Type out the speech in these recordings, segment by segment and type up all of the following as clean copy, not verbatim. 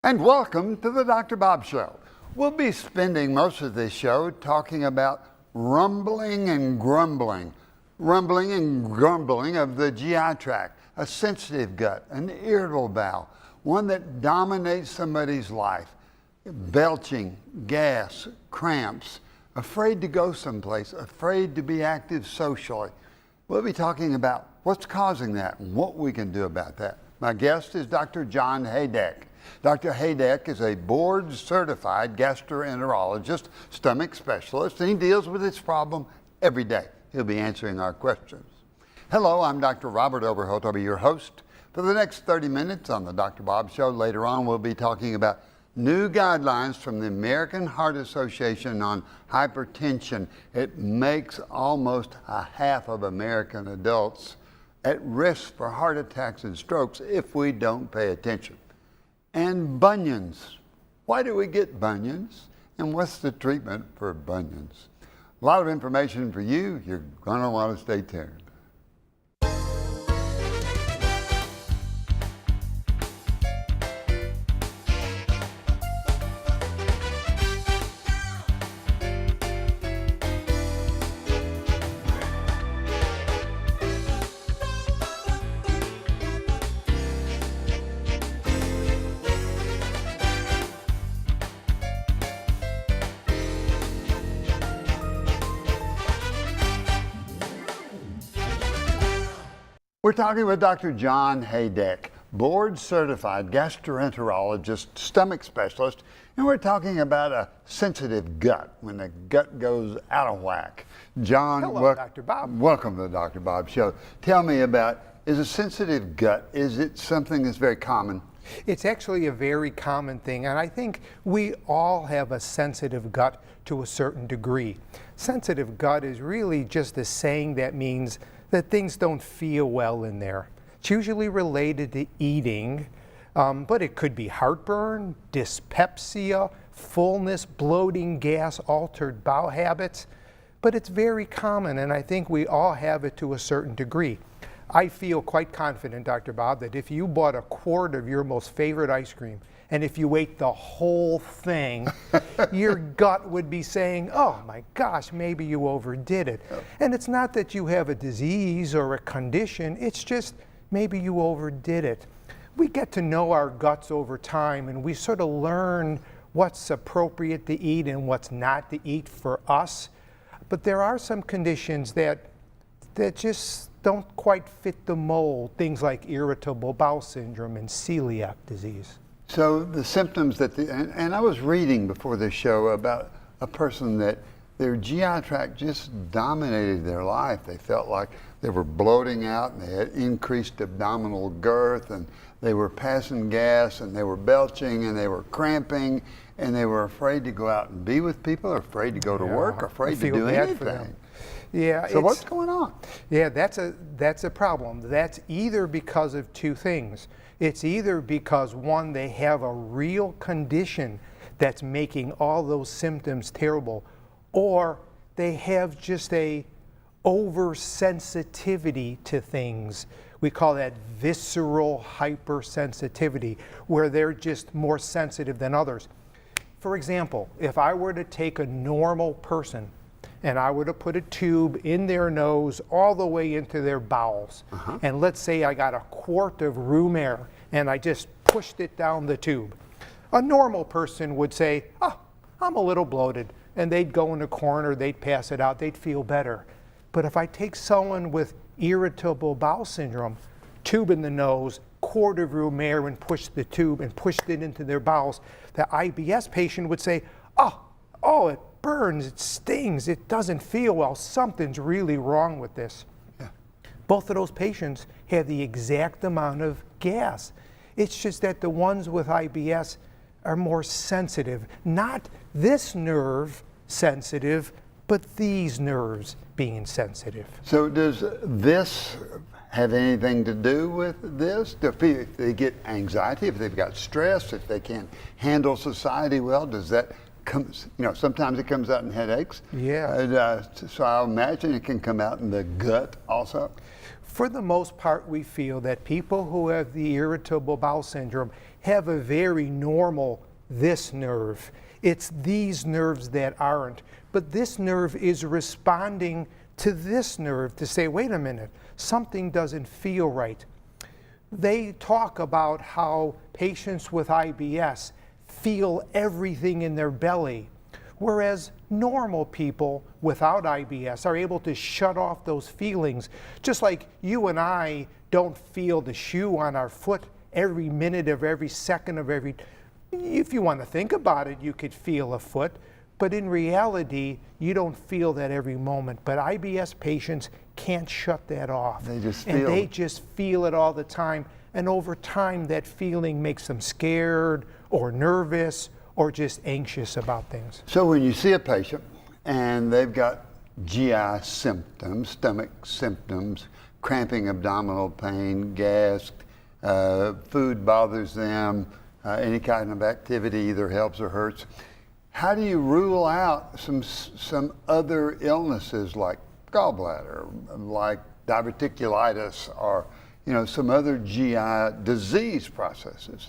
And welcome to the Dr. Bob Show. We'll be spending most of this show talking about rumbling and grumbling of the GI tract, a sensitive gut, an irritable bowel, one that dominates somebody's life, belching, gas, cramps, afraid to go someplace, afraid to be active socially. We'll be talking about what's causing that and what we can do about that. My guest is Dr. John Haydek. Dr. Haydek is a board-certified gastroenterologist, stomach specialist, and he deals with this problem every day. He'll be answering our questions. Hello, I'm Dr. Robert Overholt. I'll be your host for the next 30 minutes on the Dr. Bob Show. Later on, we'll be talking about new guidelines from the American Heart Association on hypertension. It makes almost a half of American adults at risk for heart attacks and strokes if we don't pay attention. And bunions. Why do we get bunions? And what's the treatment for bunions? A lot of information for you. You're going to want to stay tuned. We're talking with Dr. John Haydek, board-certified gastroenterologist, stomach specialist, and we're talking about a sensitive gut, when the gut goes out of whack. John, hello, Dr. Bob. Welcome to the Dr. Bob Show. Tell me about, is a sensitive gut, is it something that's very common? It's actually a very common thing, and I think we all have a sensitive gut to a certain degree. Sensitive gut is really just a saying that means that things don't feel well in there. It's usually related to eating, but it could be heartburn, dyspepsia, fullness, bloating, gas, altered bowel habits. But it's very common, and I think we all have it to a certain degree. I feel quite confident, Dr. Bob, that if you bought a quart of your most favorite ice cream, and if you ate the whole thing, your gut would be saying, oh my gosh, maybe you overdid it. And it's not that you have a disease or a condition, it's just maybe you overdid it. We get to know our guts over time, and we sort of learn what's appropriate to eat and what's not to eat for us. But there are some conditions that just don't quite fit the mold, things like irritable bowel syndrome and celiac disease. So the symptoms that, and I was reading before this show about a person that their GI tract just dominated their life. They felt like they were bloating out and they had increased abdominal girth and they were passing gas and they were belching and they were cramping and they were afraid to go out and be with people, afraid to go to work, afraid to do anything. Yeah. So what's going on? Yeah, that's a problem. That's either because of two things. It's either because, one, they have a real condition that's making all those symptoms terrible, or they have just a oversensitivity to things. We call that visceral hypersensitivity, where they're just more sensitive than others. For example, if I were to take a normal person and I were to put a tube in their nose all the way into their bowels, and let's say I got a quart of room air and I just pushed it down the tube. A normal person would say, oh, I'm a little bloated, and they'd go in a corner, they'd pass it out, they'd feel better. But if I take someone with irritable bowel syndrome, tube in the nose, quart of room air, and push the tube and pushed it into their bowels, the IBS patient would say, oh, it burns, it stings, it doesn't feel well, something's really wrong with this. Yeah. Both of those patients have the exact amount of gas. It's just that the ones with IBS are more sensitive, not this nerve sensitive, but these nerves being sensitive. So does this have anything to do with this? If they get anxiety, if they've got stress, if they can't handle society well, does that come, sometimes it comes out in headaches. Yeah. So I imagine it can come out in the gut also. For the most part, we feel that people who have the irritable bowel syndrome have a very normal this nerve. It's these nerves that aren't. But this nerve is responding to this nerve to say, wait a minute, something doesn't feel right. They talk about how patients with IBS feel everything in their belly, whereas normal people without IBS are able to shut off those feelings, just like you and I don't feel the shoe on our foot every minute of every second of every. If you want to think about it, you could feel a foot, but in reality, you don't feel that every moment. But IBS patients can't shut that off. They just feel. And they just feel it all the time. And over time, that feeling makes them scared or nervous or just anxious about things. So when you see a patient and they've got GI symptoms, stomach symptoms, cramping abdominal pain, gas, food bothers them, any kind of activity either helps or hurts, how do you rule out some other illnesses like gallbladder, like diverticulitis, or some other GI disease processes?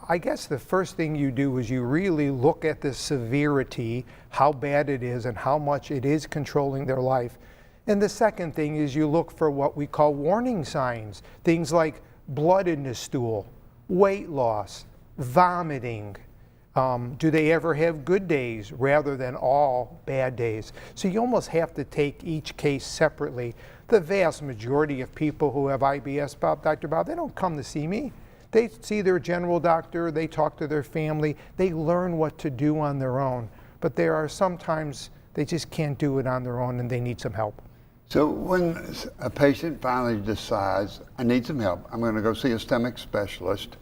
I guess the first thing you do is you really look at the severity, how bad it is, and how much it is controlling their life. And the second thing is you look for what we call warning signs, things like blood in the stool, weight loss, vomiting. Do they ever have good days rather than all bad days? So you almost have to take each case separately. The vast majority of people who have IBS, Dr. Bob, they don't come to see me. They see their general doctor, they talk to their family, they learn what to do on their own. But there are sometimes they just can't do it on their own and they need some help. So when a patient finally decides, I need some help, I'm going to go see a stomach specialist,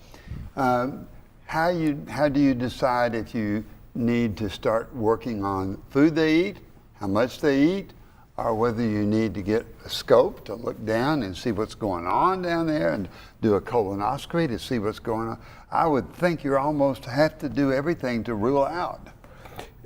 how do you decide if you need to start working on food they eat, how much they eat, or whether you need to get a scope to look down and see what's going on down there and do a colonoscopy to see what's going on? I would think you almost have to do everything to rule out.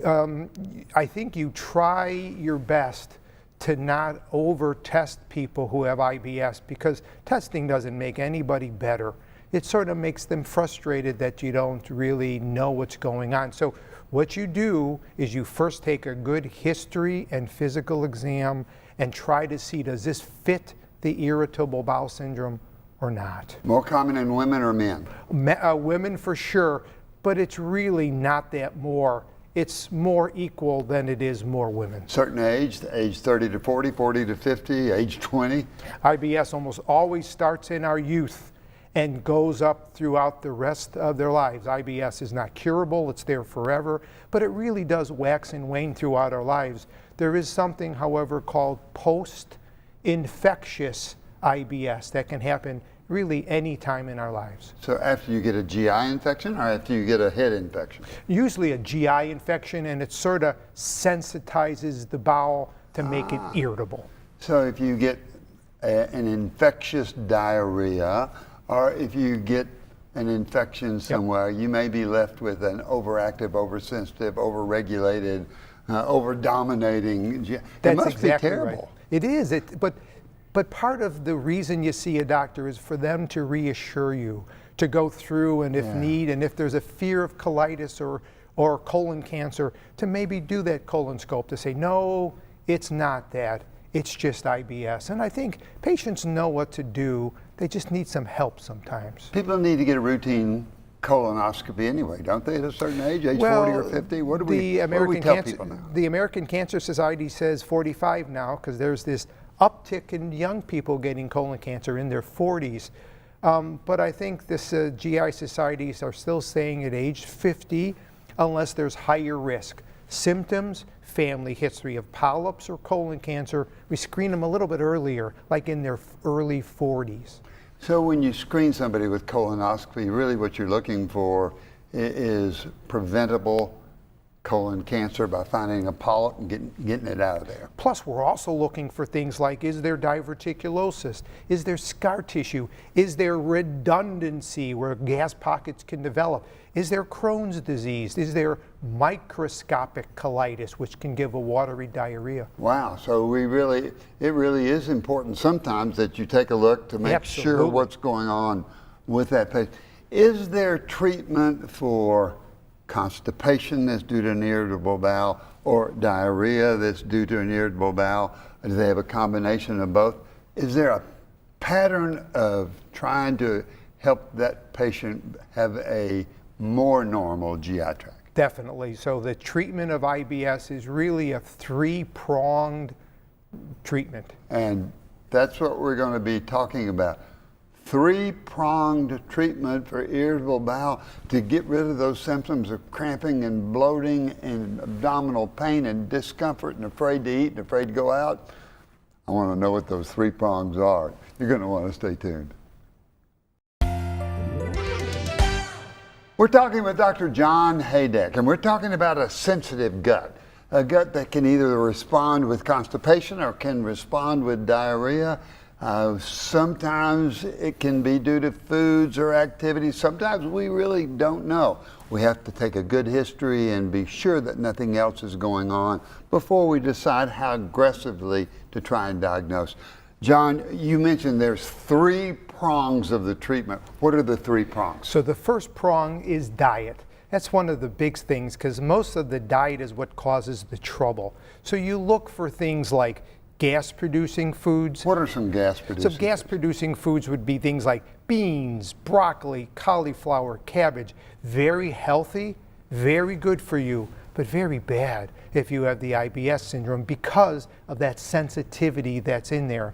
I think you try your best to not over-test people who have IBS, because testing doesn't make anybody better. It sort of makes them frustrated that you don't really know what's going on. So what you do is you first take a good history and physical exam and try to see, does this fit the irritable bowel syndrome or not? More common in women or men? Women for sure, but it's really not that more. It's more equal than it is more women. Certain age 30 to 40, 40 to 50, age 20? IBS almost always starts in our youth and goes up throughout the rest of their lives. IBS is not curable, it's there forever, but it really does wax and wane throughout our lives. There is something, however, called post-infectious IBS that can happen really any time in our lives. So after you get a GI infection or after you get a head infection? Usually a GI infection, and it sort of sensitizes the bowel to make it irritable. So if you get an infectious diarrhea, or if you get an infection somewhere, you may be left with an overactive, oversensitive, overregulated, overdominating. It must be terrible. Right. It is. But part of the reason you see a doctor is for them to reassure you, to go through, and if need, and if there's a fear of colitis or colon cancer, to maybe do that colonoscope to say, no, it's not that. It's just IBS. And I think patients know what to do. They just need some help sometimes. People need to get a routine colonoscopy anyway, don't they, at a certain age, 40 or 50? What do we tell people now? The American Cancer Society says 45 now, because there's this uptick in young people getting colon cancer in their 40s. But I think this GI societies are still saying at age 50, unless there's higher risk. Symptoms, family history of polyps or colon cancer, we screen them a little bit earlier, like in their early 40s. So when you screen somebody with colonoscopy, really what you're looking for is preventable colon cancer by finding a polyp and getting it out of there. Plus, we're also looking for things like, is there diverticulosis? Is there scar tissue? Is there redundancy where gas pockets can develop? Is there Crohn's disease? Is there microscopic colitis, which can give a watery diarrhea? Wow, so it really is important sometimes that you take a look to make sure what's going on with that patient. Is there treatment for constipation that's due to an irritable bowel, or diarrhea that's due to an irritable bowel? Do they have a combination of both? Is there a pattern of trying to help that patient have a more normal GI tract? Definitely. So the treatment of IBS is really a three-pronged treatment. And that's what we're going to be talking about. Three-pronged treatment for irritable bowel to get rid of those symptoms of cramping and bloating and abdominal pain and discomfort and afraid to eat and afraid to go out. I want to know what those three prongs are. You're going to want to stay tuned. We're talking with Dr. John Haydek, and we're talking about a sensitive gut. A gut that can either respond with constipation or can respond with diarrhea. Sometimes it can be due to foods or activities. Sometimes we really don't know. We have to take a good history and be sure that nothing else is going on before we decide how aggressively to try and diagnose. John, you mentioned there's three prongs of the treatment. What are the three prongs? So the first prong is diet. That's one of the big things because most of the diet is what causes the trouble. So you look for things like gas-producing foods. What are some gas-producing? So gas-producing foods would be things like beans, broccoli, cauliflower, cabbage. Very healthy, very good for you, but very bad if you have the IBS syndrome because of that sensitivity that's in there.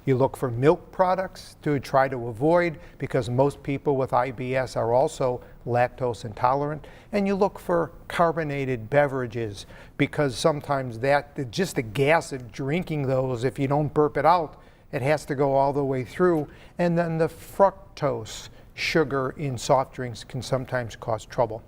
You look for milk products to try to avoid because most people with IBS are also lactose intolerant. And you look for carbonated beverages because sometimes just the gas of drinking those, if you don't burp it out, it has to go all the way through. And then the fructose sugar in soft drinks can sometimes cause trouble.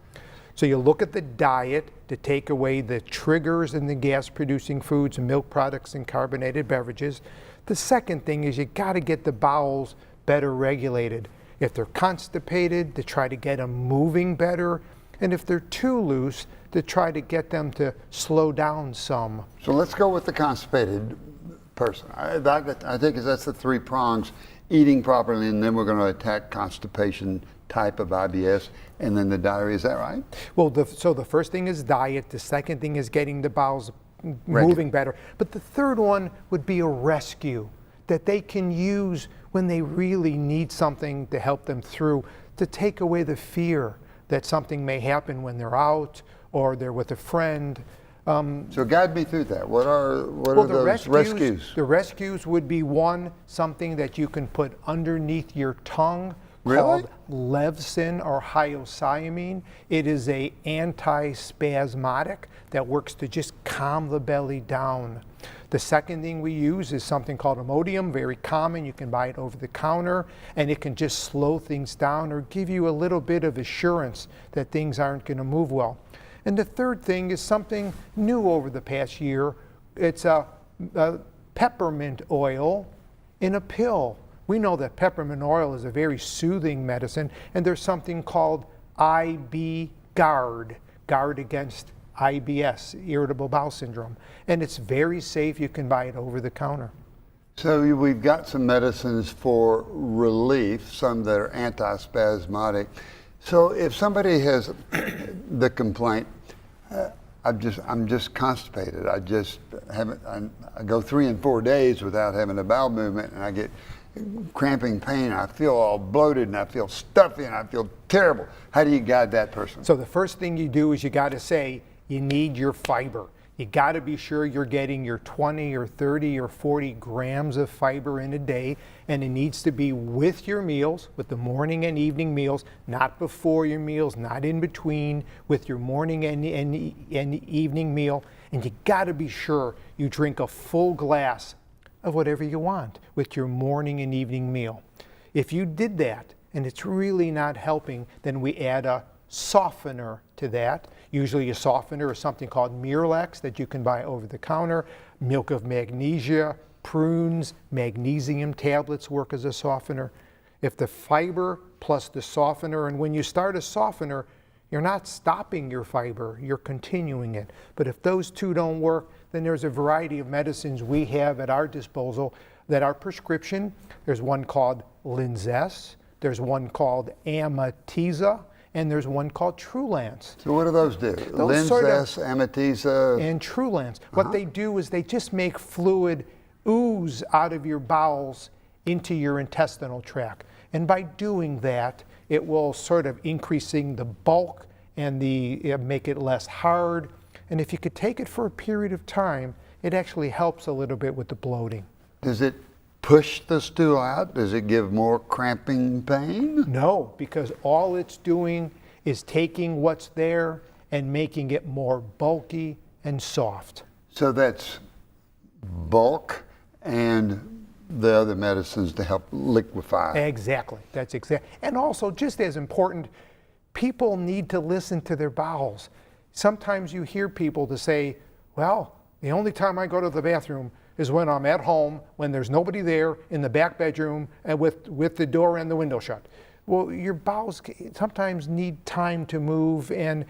So you look at the diet to take away the triggers in the gas-producing foods, milk products, and carbonated beverages. The second thing is you got to get the bowels better regulated. If they're constipated, to try to get them moving better. And if they're too loose, to try to get them to slow down some. So let's go with the constipated person. I think that's the three prongs: eating properly, and then we're going to attack constipation type of IBS, and then the diarrhea. Is that right? Well, so the first thing is diet. The second thing is getting the bowels moving better. But the third one would be a rescue that they can use when they really need something to help them through, to take away the fear that something may happen when they're out or they're with a friend. So guide me through that. What are those rescues? The rescues would be something that you can put underneath your tongue. Really? Called Levsin or hyoscyamine. It is an antispasmodic that works to just calm the belly down. The second thing we use is something called Imodium, very common. You can buy it over the counter, and it can just slow things down or give you a little bit of assurance that things aren't going to move well. And the third thing is something new over the past year. It's a peppermint oil in a pill. We know that peppermint oil is a very soothing medicine, and there's something called IB Guard against IBS, irritable bowel syndrome. And it's very safe. You can buy it over the counter. So we've got some medicines for relief, some that are antispasmodic. So if somebody has the complaint, I'm just constipated. I go 3 and 4 days without having a bowel movement, and I get cramping pain. I feel all bloated, and I feel stuffy, and I feel terrible. How do you guide that person? So the first thing you do is you got to say you need your fiber. You got to be sure you're getting your 20 or 30 or 40 grams of fiber in a day, and it needs to be with your meals, with the morning and evening meals, not before your meals, not in between, with your morning and evening meal. And you got to be sure you drink a full glass of whatever you want with your morning and evening meal. If you did that and it's really not helping, then we add a softener to that. Usually a softener is something called Miralax that you can buy over the counter. Milk of magnesia, prunes, magnesium tablets work as a softener. If the fiber plus the softener, and when you start a softener, you're not stopping your fiber, you're continuing it. But if those two don't work, then there's a variety of medicines we have at our disposal that are prescription. There's one called Linzess, there's one called Amitiza, and there's one called Trulance. So what do those do? Linzess, Amitiza, and Trulance. What they do is they just make fluid ooze out of your bowels into your intestinal tract. And by doing that, it will sort of increasing the bulk and make it less hard. And if you could take it for a period of time, it actually helps a little bit with the bloating. Does it push the stool out? Does it give more cramping pain? No, because all it's doing is taking what's there and making it more bulky and soft. So that's bulk and the other medicines to help liquefy. Exactly, that's exact. And also, just as important, people need to listen to their bowels. Sometimes you hear people to say, well, the only time I go to the bathroom is when I'm at home, when there's nobody there in the back bedroom and with the door and the window shut. Well, your bowels sometimes need time to move. And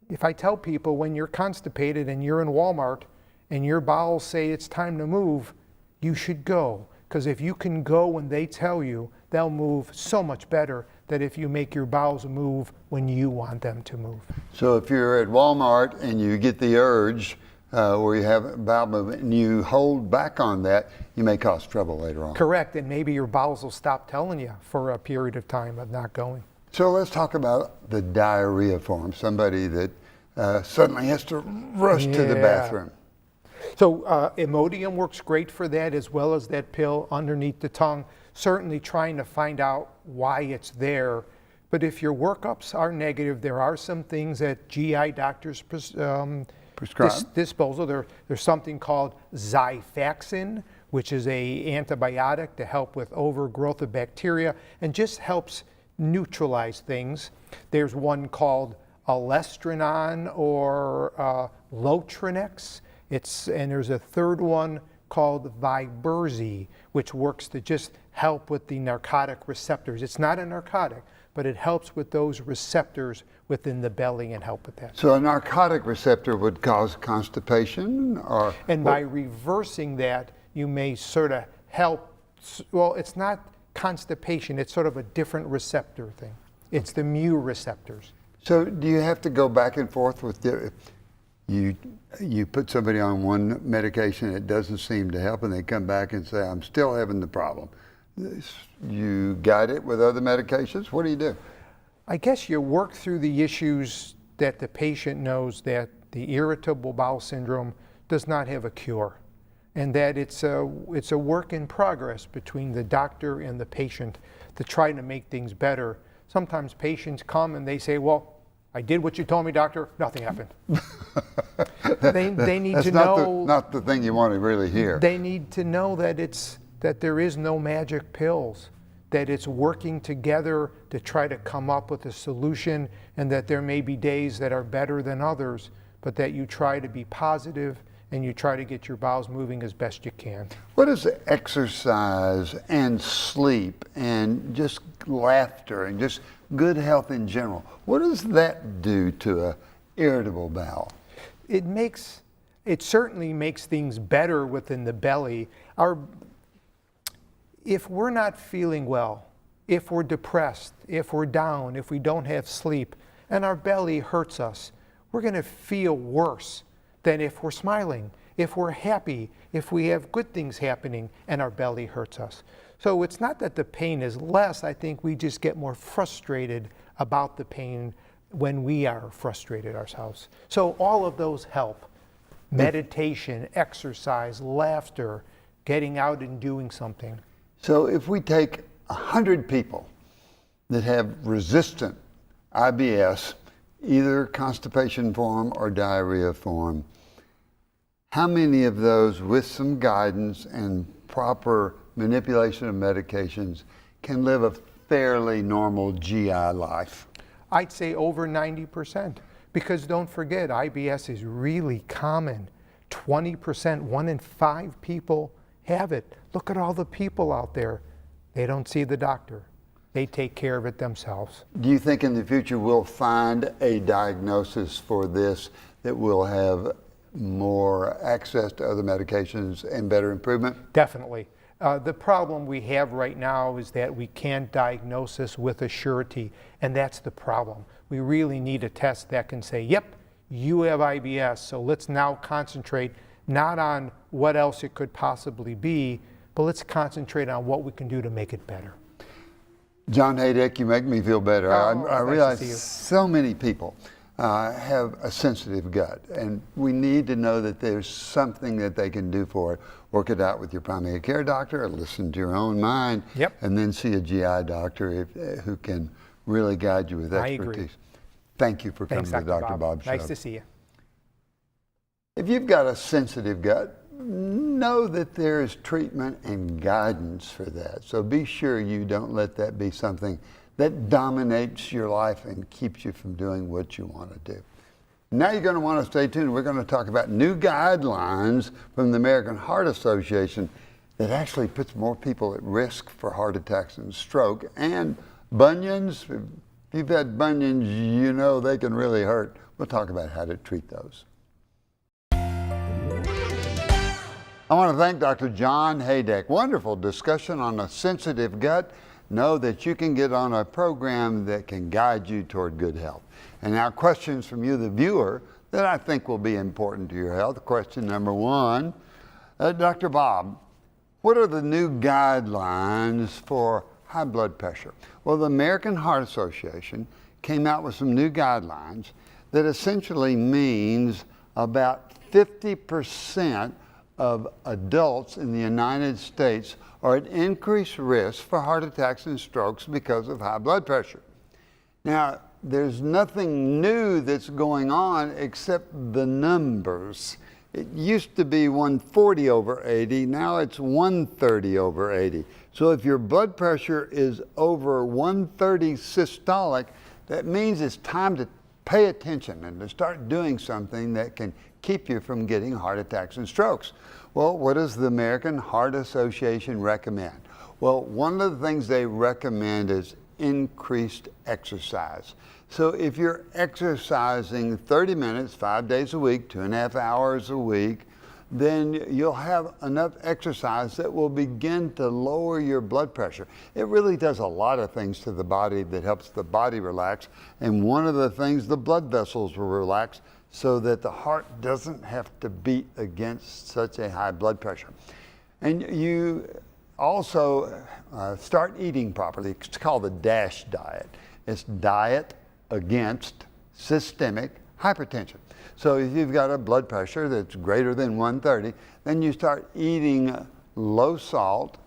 if I tell people when you're constipated and you're in Walmart and your bowels say it's time to move, you should go. Because if you can go when they tell you, they'll move so much better than if you make your bowels move when you want them to move. So if you're at Walmart and you get the urge where you have a bowel movement and you hold back on that, you may cause trouble later on. Correct, and maybe your bowels will stop telling you for a period of time of not going. So let's talk about the diarrhea form, somebody that suddenly has to rush to the bathroom. So Imodium works great for that, as well as that pill underneath the tongue. Certainly trying to find out why it's there. But if your workups are negative, there are some things that GI doctors prescribe. Disposal. There's something called Xifaxan, which is a antibiotic to help with overgrowth of bacteria and just helps neutralize things. There's one called Alestranon or Lotrinex. And there's a third one called Viberzi, which works to just help with the narcotic receptors. It's not a narcotic, but it helps with those receptors within the belly and help with that. So a narcotic receptor would cause constipation, or? And by reversing that, you may sort of help. Well, it's not constipation, it's sort of a different receptor thing. It's the mu receptors. So do you have to go back and forth with you put somebody on one medication, it doesn't seem to help, and they come back and say, I'm still having the problem. You guide it with other medications? What do you do? I guess you work through the issues that the patient knows that the irritable bowel syndrome does not have a cure, and that it's a work in progress between the doctor and the patient to try to make things better. Sometimes patients come and they say, well, I did what you told me, doctor, nothing happened. They need to know. Not the thing you want to really hear. They need to know that there is no magic pills, that it's working together to try to come up with a solution, and that there may be days that are better than others, but that you try to be positive and you try to get your bowels moving as best you can. What does exercise and sleep and just laughter and just good health in general, what does that do to an irritable bowel? It certainly makes things better within the belly. If we're not feeling well, if we're depressed, if we're down, if we don't have sleep, and our belly hurts us, we're going to feel worse than if we're smiling, if we're happy, if we have good things happening and our belly hurts us. So it's not that the pain is less, I think we just get more frustrated about the pain when we are frustrated ourselves. So all of those help. Meditation, exercise, laughter, getting out and doing something. So if we take 100 people that have resistant IBS, either constipation form or diarrhea form, how many of those, with some guidance and proper manipulation of medications, can live a fairly normal GI life? I'd say over 90%. Because don't forget, IBS is really common. 20%, 1 in 5 people have it. Look at all the people out there. They don't see the doctor. They take care of it themselves. Do you think in the future we'll find a diagnosis for this that will have more access to other medications and better improvement? Definitely. The problem we have right now is that we can't diagnose this with a surety, and that's the problem. We really need a test that can say, yep, you have IBS, so let's now concentrate not on what else it could possibly be, but let's concentrate on what we can do to make it better. John Haydek, you make me feel better. Oh, I nice realize to see you. so many people have a sensitive gut, and we need to know that there's something that they can do for it. Work it out with your primary care doctor, or listen to your own mind, Yep. and then see a GI doctor who can really guide you with expertise. I agree. Thank you for coming Thanks, to the Dr. Bob Show. Nice to see you. If you've got a sensitive gut, know that there is treatment and guidance for that. So be sure you don't let that be something that dominates your life and keeps you from doing what you want to do. Now you're going to want to stay tuned. We're going to talk about new guidelines from the American Heart Association that actually puts more people at risk for heart attacks and stroke. And bunions, if you've had bunions, you know they can really hurt. We'll talk about how to treat those. I want to thank Dr. John Haydek. Wonderful discussion on a sensitive gut. Know that you can get on a program that can guide you toward good health. And now questions from you, the viewer, that I think will be important to your health. Question number 1, Dr. Bob, what are the new guidelines for high blood pressure? Well, the American Heart Association came out with some new guidelines that essentially means about 50% of adults in the United States are at increased risk for heart attacks and strokes because of high blood pressure. Now, there's nothing new that's going on except the numbers. It used to be 140 over 80, now it's 130 over 80. So if your blood pressure is over 130 systolic, that means it's time to pay attention and to start doing something that can keep you from getting heart attacks and strokes. Well, what does the American Heart Association recommend? Well, one of the things they recommend is increased exercise. So if you're exercising 30 minutes, 5 days a week, 2.5 hours a week, then you'll have enough exercise that will begin to lower your blood pressure. It really does a lot of things to the body that helps the body relax. And one of the things, the blood vessels will relax so that the heart doesn't have to beat against such a high blood pressure. And you also start eating properly. It's called the DASH diet. It's diet against systemic hypertension. So if you've got a blood pressure that's greater than 130, then you start eating low salt,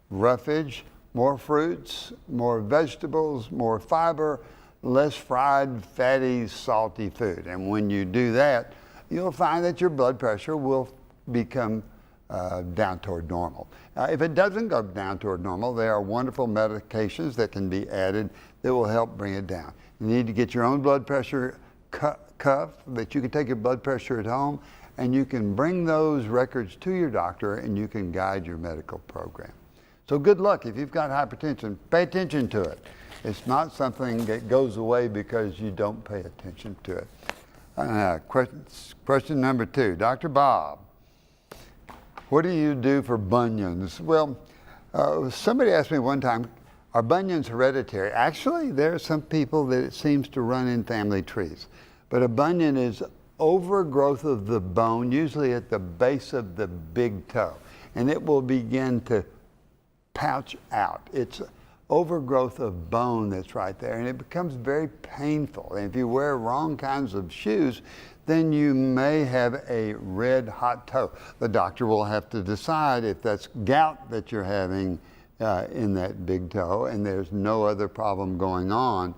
roughage, more fruits, more vegetables, more fiber, less fried, fatty, salty food. And when you do that, you'll find that your blood pressure will become down toward normal. If it doesn't go down toward normal, there are wonderful medications that can be added that will help bring it down. You need to get your own blood pressure cuff that you can take your blood pressure at home, and you can bring those records to your doctor and you can guide your medical program. So good luck. If you've got hypertension, pay attention to it. It's not something that goes away because you don't pay attention to it. Question number 2, Dr. Bob, what do you do for bunions? Well, somebody asked me one time, are bunions hereditary? Actually, there are some people that it seems to run in family trees. But a bunion is overgrowth of the bone, usually at the base of the big toe. And it will begin to pouch out. It's overgrowth of bone that's right there, and it becomes very painful. And if you wear wrong kinds of shoes, then you may have a red hot toe. The doctor will have to decide if that's gout that you're having in that big toe and there's no other problem going on.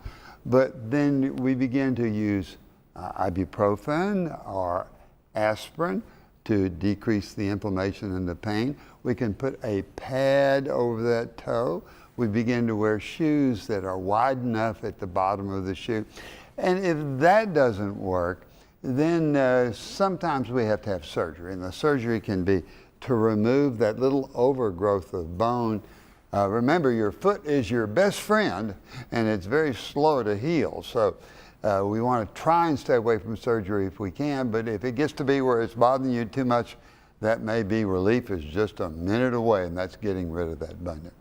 But then we begin to use ibuprofen or aspirin to decrease the inflammation and the pain. We can put a pad over that toe. We begin to wear shoes that are wide enough at the bottom of the shoe. And if that doesn't work, then sometimes we have to have surgery. And the surgery can be to remove that little overgrowth of bone. Remember, your foot is your best friend, and it's very slow to heal. So we want to try and stay away from surgery if we can, but if it gets to be where it's bothering you too much, that may be relief is just a minute away, and that's getting rid of that bunion.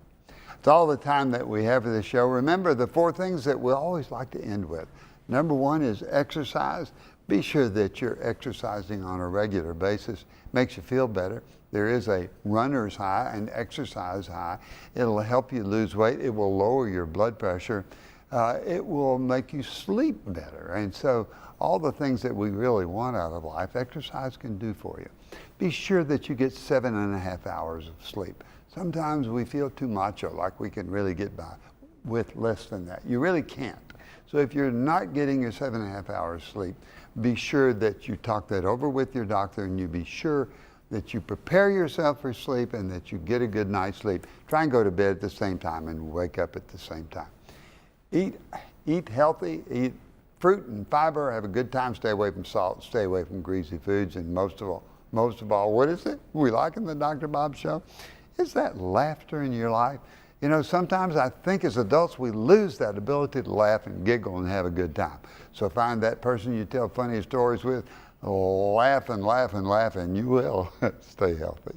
It's all the time that we have for this show. Remember the 4 things that we always like to end with. Number 1 is exercise. Be sure that you're exercising on a regular basis. Makes you feel better. There is a runner's high, an exercise high. It'll help you lose weight. It will lower your blood pressure. It will make you sleep better. And so all the things that we really want out of life, exercise can do for you. Be sure that you get 7.5 hours of sleep. Sometimes we feel too macho, like we can really get by with less than that. You really can't. So if you're not getting your 7.5 hours sleep, be sure that you talk that over with your doctor, and you be sure that you prepare yourself for sleep and that you get a good night's sleep. Try and go to bed at the same time and wake up at the same time. Eat healthy, eat fruit and fiber, have a good time, stay away from salt, stay away from greasy foods, and most of all, what is it we like in the Dr. Bob Show? Is that laughter in your life. You know, sometimes I think as adults we lose that ability to laugh and giggle and have a good time. So find that person you tell funny stories with, laugh and laugh and laugh, and you will stay healthy.